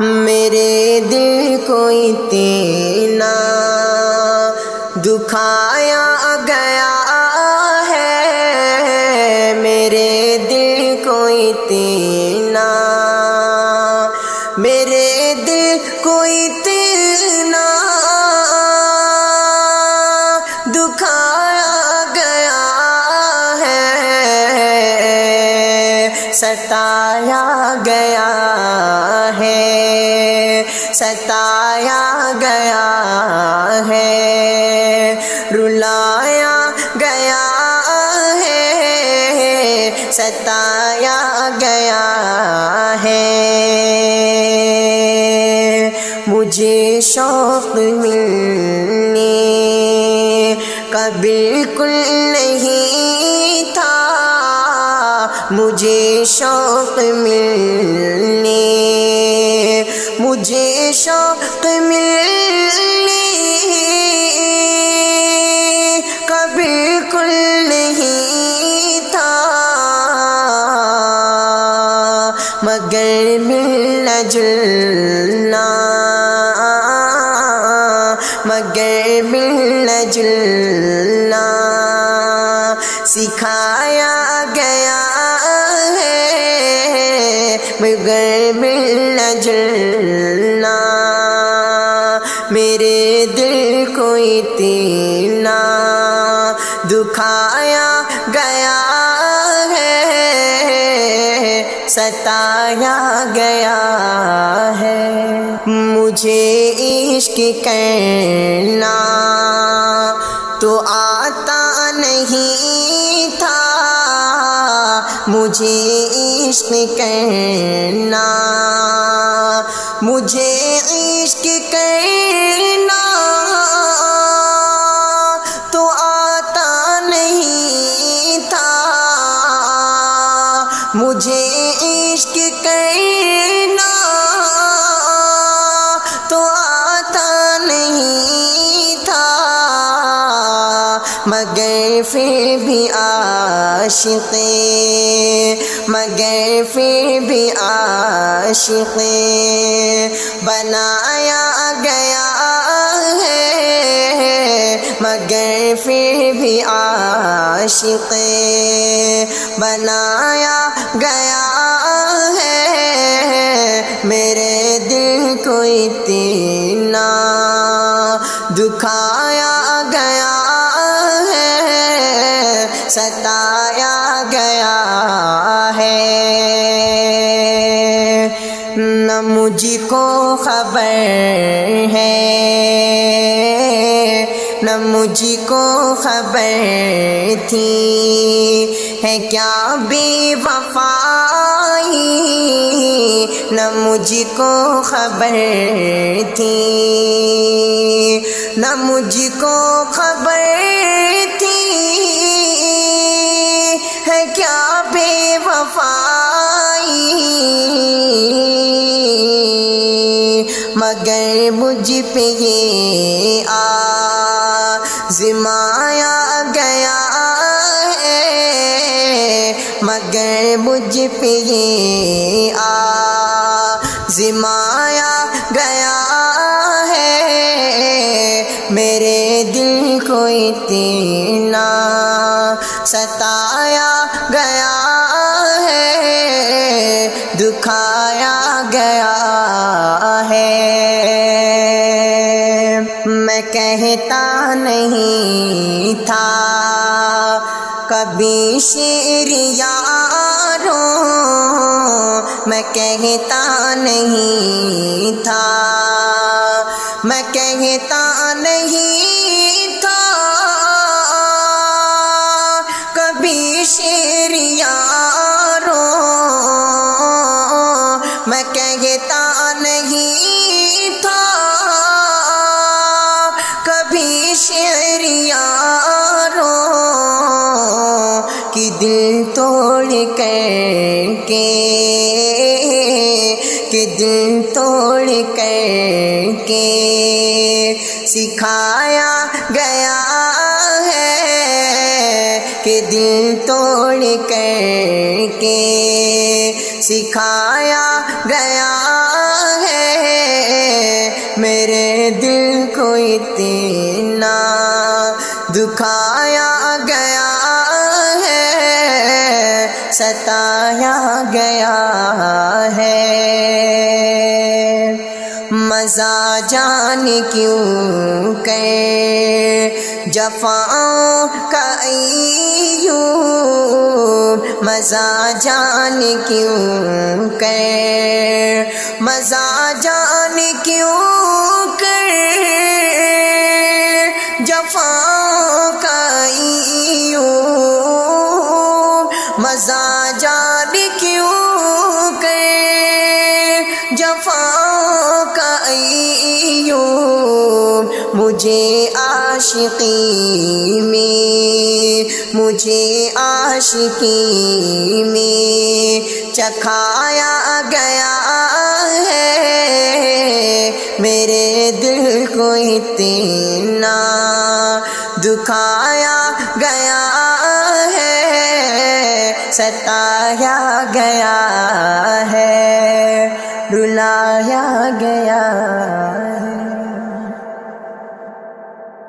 میرے دل کو اتنا دکھایا گیا ہے، میرے دل کو اتنا، میرے دل کو اتنا دکھایا گیا ہے، ستایا گیا ہے، ستایا گیا ہے، رلایا گیا ہے، ستایا گیا ہے۔ مجھے شوق ملنے کا بالکل نہیں تھا، مجھے شوق ملنے، مجھے شوق ملنے کا بالکل نہیں تھا، مگر ملنا جلنا، مگر ملنا جلنا سکھایا گیا ہے، مگر ملنا جلنا میرے دل کو اتنا دکھایا گیا ہے، ستایا گیا ہے۔ مجھے عشق کرنا تو آتا نہیں تھا، مجھے عشق کرنا، مجھے عشق کرنا تو آتا نہیں تھا، مجھے عشق کرنا تو آتا نہیں تھا، مگر پھر بھی عاشق، مگر پھر بھی عاشق بنایا گیا ہے، مگر پھر بھی عاشق بنایا گیا ہے، میرے دل کو اتنا دکھایا گیا ہے، ستایا گیا ہے۔ نہ مجھ کو خبر ہے، نہ مجھ کو خبر تھی ہے کیا بے وفائی، نہ مجھ کو خبر تھی، نہ مجھ کو خبر تھی ہے کیا بے وفائی، مگر مجھ پہ یہ آزمایا گیا ہے، مگر مجھ پہ یہ آزمایا گیا ہے، میرے دل کو اتنا ستایا گیا ہے، دکھایا گیا ہے۔ میں کہتا نہیں تھا کبھی شعر یاروں، میں کہتا نہیں تھا، میں کہتا نہیں تھا کبھی شعر یاروں، میں کہتا نہیں تھا کبھی شعر یاروں، کہ دل توڑ کر کے، کہ دل توڑ کر کے سکھایا گیا ہے، کہ دل توڑ کر کے سکھایا گیا ہے، اتنا دکھایا گیا ہے، ستایا گیا ہے، مزہ جان کیوں کہ جفاؤں کا ایوب، مزہ جان کیوں کہ مزہ جان کیوں کہ جفاؤں کا ایوب، مزہ جان کیوں کہ جفاؤں کا ایوب، مجھے عاشقی میں چکھایا گیا ہے، میرے دل کو اتنا دکھایا گیا ہے، ستایا گیا ہے، رلایا گیا ہے۔